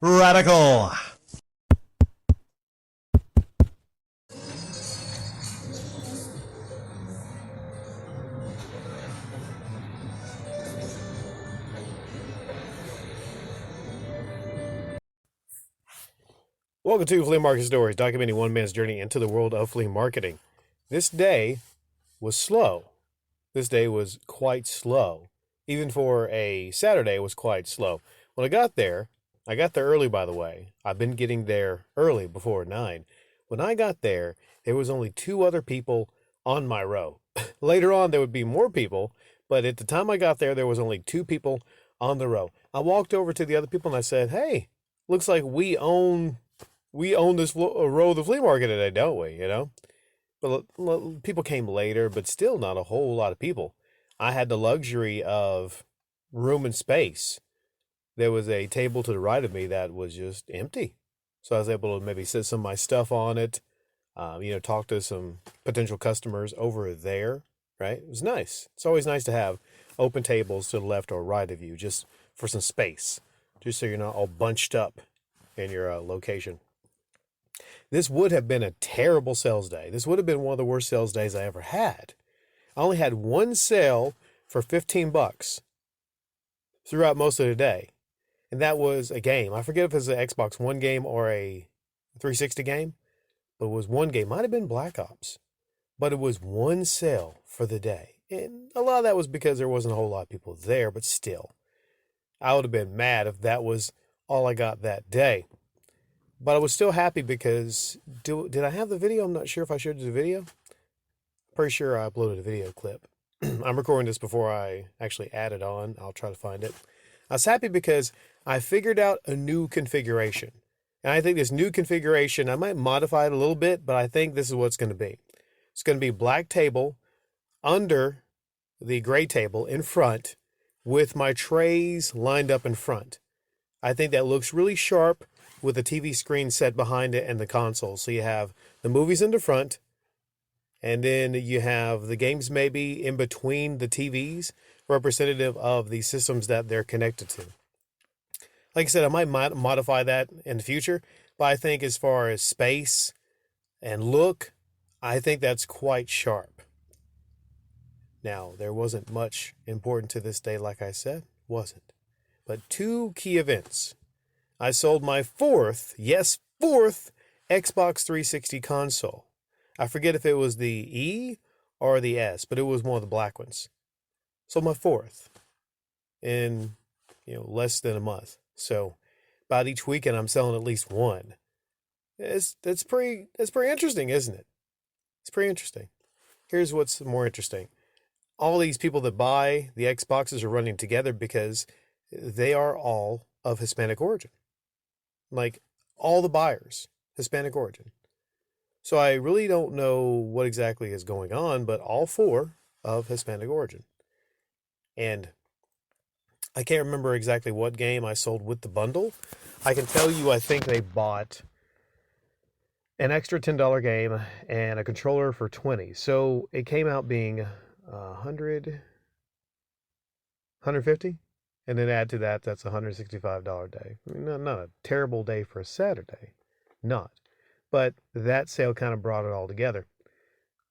Radical. Welcome to Flea Market Stories, documenting one man's journey into the world of flea marketing. This day was slow. This day was quite slow. Even for a Saturday, it was quite slow. When I got there early, by the way. I've been getting there early before 9. When I got there was only 2 other people on my row. Later on, there would be more people, but at the time I got there was only 2 people on the row. I walked over to the other people and I said, "Hey, looks like we own this row of the flea market today, don't we? But people came later, but still not a whole lot of people. I had the luxury of room and space. There was a table to the right of me that was just empty. So I was able to maybe set some of my stuff on it, talk to some potential customers over there, right? It was nice. It's always nice to have open tables to the left or right of you just for some space, just so you're not all bunched up in your location. This would have been a terrible sales day. This would have been one of the worst sales days I ever had. I only had one sale for $15 throughout most of the day. And that was a game. I forget if it was an Xbox One game or a 360 game, but it was one game. Might have been Black Ops. But it was one sale for the day. And a lot of that was because there wasn't a whole lot of people there, but still. I would have been mad if that was all I got that day. But I was still happy because, did I have the video? I'm not sure if I showed you the video. Pretty sure I uploaded a video clip. I'm recording this before I actually add it on. I'll try to find it. I was happy because I figured out a new configuration. And I think this new configuration, I might modify it a little bit, but I think this is what it's going to be. It's going to be black table under the gray table in front with my trays lined up in front. I think that looks really sharp with the TV screen set behind it and the console. So you have the movies in the front, and then you have the games maybe in between the TVs, representative of the systems that they're connected to. Like I said, I might modify that in the future, but I think as far as space and look, I think that's quite sharp. Now, there wasn't much important to this day, like I said, wasn't. But 2 key events. I sold my fourth Xbox 360 console. I forget if it was the E or the S, but it was one of the black ones. Sold my fourth in, less than a month. So about each weekend I'm selling at least one. That's pretty interesting, isn't it? It's pretty interesting. Here's what's more interesting. All these people that buy the Xboxes are running together because they are all of Hispanic origin. Like all the buyers, Hispanic origin. So I really don't know what exactly is going on, but all 4 of Hispanic origin. And I can't remember exactly what game I sold with the bundle. I can tell you I think they bought an extra $10 game and a controller for $20. So it came out being 150. And then add to that, that's a $165 day. Not a terrible day for a Saturday. Not. But that sale kind of brought it all together.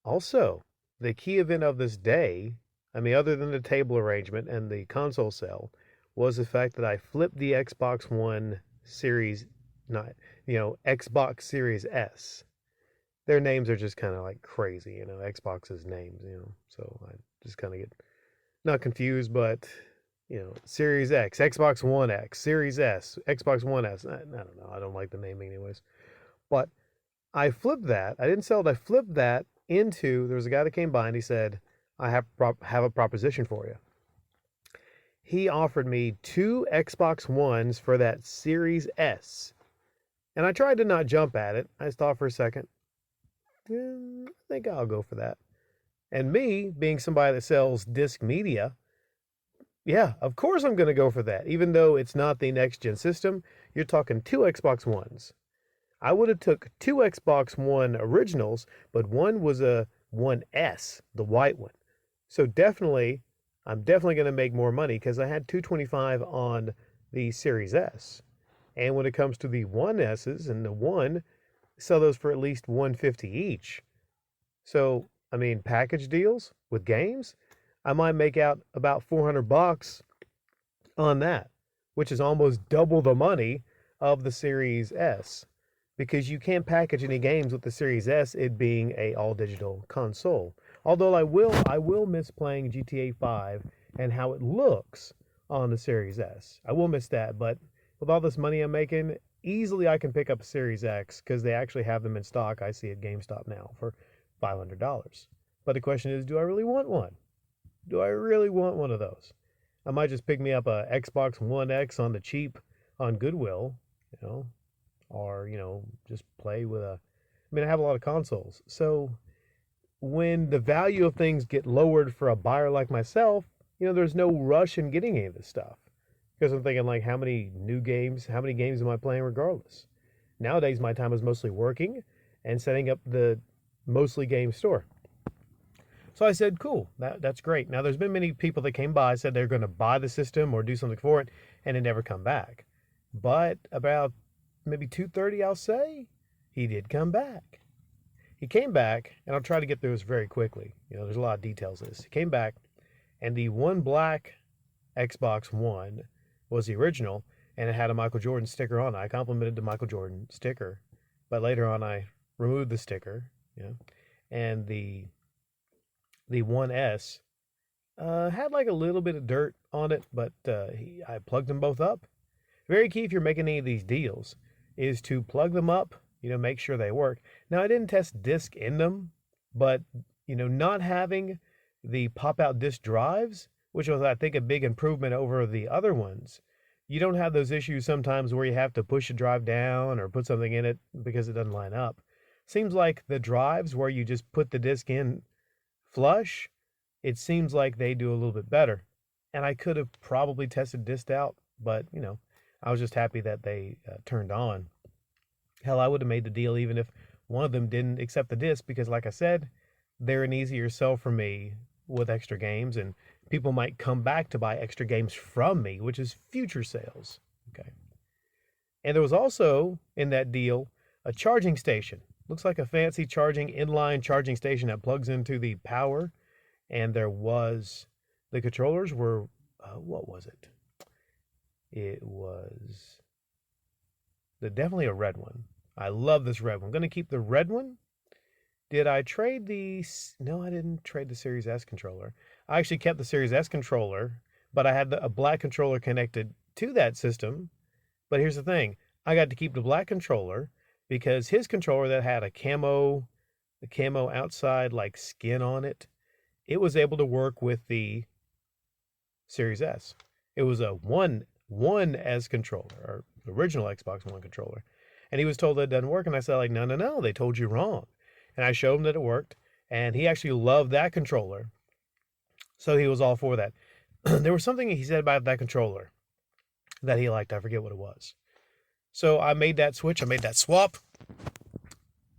Also, the key event of this day, other than the table arrangement and the console sale, was the fact that I flipped the Xbox One Series, Xbox Series S. Their names are just kind of like crazy, Xbox's names, So I just kind of get not confused, but Series X, Xbox One X, Series S, Xbox One S. I don't know. I don't like the naming anyways. But I flipped that. I didn't sell it. I flipped that into, there was a guy that came by and he said, I have a proposition for you. He offered me 2 Xbox Ones for that Series S. And I tried to not jump at it. I thought for a second, I think I'll go for that. And me, being somebody that sells disc media, yeah, of course I'm going to go for that. Even though it's not the next-gen system, you're talking 2 Xbox Ones. I would have took 2 Xbox One originals, but one was a One S, the white one. So I'm definitely going to make more money because I had $225 on the Series S. And when it comes to the 1S's and the 1, sell those for at least 150 each. So, I mean, package deals with games, I might make out about 400 bucks on that, which is almost double the money of the Series S because you can't package any games with the Series S, it being a all digital console. Although I will miss playing GTA 5 and how it looks on the Series S. I will miss that, but with all this money I'm making, easily I can pick up a Series X because they actually have them in stock. I see at GameStop now for $500. But the question is, do I really want one? Do I really want one of those? I might just pick me up a Xbox One X on the cheap on Goodwill, you know, or, just play with I have a lot of consoles. So when the value of things get lowered for a buyer like myself, there's no rush in getting any of this stuff. Because I'm thinking, like, how many games am I playing regardless? Nowadays, my time is mostly working and setting up the mostly game store. So I said, cool, that's great. Now, there's been many people that came by, said they're going to buy the system or do something for it, and it never come back. But about maybe 2:30, I'll say, he did come back. He came back, and I'll try to get through this very quickly. There's a lot of details to this. He came back, and the one black Xbox One was the original, and it had a Michael Jordan sticker on it. I complimented the Michael Jordan sticker, but later on I removed the sticker, and the 1S had like a little bit of dirt on it, but I plugged them both up. Very key if you're making any of these deals is to plug them up, make sure they work. Now, I didn't test disk in them, but, not having the pop-out disk drives, which was, I think, a big improvement over the other ones. You don't have those issues sometimes where you have to push a drive down or put something in it because it doesn't line up. Seems like the drives where you just put the disk in flush, it seems like they do a little bit better. And I could have probably tested disk out, but, I was just happy that they turned on. Hell, I would have made the deal even if one of them didn't accept the disc because, like I said, they're an easier sell for me with extra games, and people might come back to buy extra games from me, which is future sales. Okay. And there was also in that deal a charging station. Looks like a fancy inline charging station that plugs into the power. And the controllers were, what was it? It was definitely a red one. I love this red one. I'm going to keep the red one. Did I trade no, I didn't trade the Series S controller. I actually kept the Series S controller, but I had a black controller connected to that system. But here's the thing. I got to keep the black controller because his controller that had the camo outside like skin on it, it was able to work with the Series S. It was a 1S controller, or the original Xbox One controller. And he was told that it doesn't work. And I said, like, no, they told you wrong. And I showed him that it worked. And he actually loved that controller. So he was all for that. There was something he said about that controller that he liked. I forget what it was. So I made that switch. I made that swap.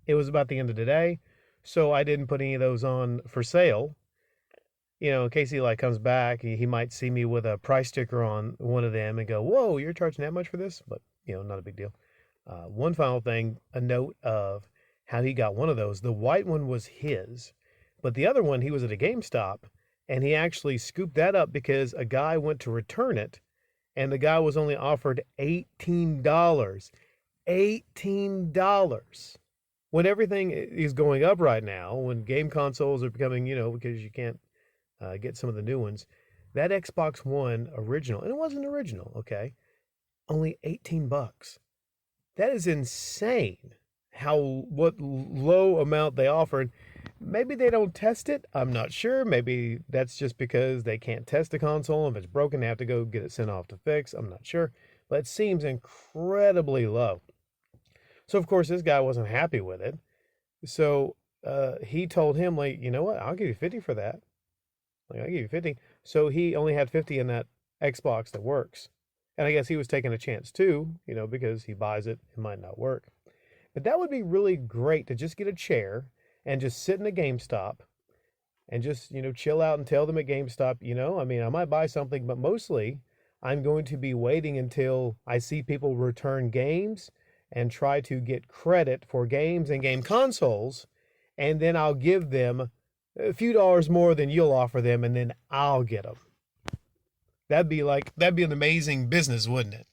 It was about the end of the day. So I didn't put any of those on for sale. In case he comes back, he might see me with a price sticker on one of them and go, whoa, you're charging that much for this? But, not a big deal. One final thing, a note of how he got one of those. The white one was his, but the other one, he was at a GameStop, and he actually scooped that up because a guy went to return it, and the guy was only offered $18. $18. When everything is going up right now, when game consoles are becoming, because you can't get some of the new ones, that Xbox One original, and it wasn't original, okay, only 18 bucks. That is insane what low amount they offer. Maybe they don't test it. I'm not sure. Maybe that's just because they can't test the console. If it's broken, they have to go get it sent off to fix. I'm not sure. But it seems incredibly low. So, of course, this guy wasn't happy with it. So he told him, like, you know what? I'll give you 50 for that. I'll give you 50. So he only had 50 in that Xbox that works. And I guess he was taking a chance too, because he buys it, it might not work. But that would be really great to just get a chair and just sit in a GameStop and just, chill out and tell them at GameStop, I might buy something, but mostly I'm going to be waiting until I see people return games and try to get credit for games and game consoles, and then I'll give them a few dollars more than you'll offer them, and then I'll get them. That'd be an amazing business, wouldn't it?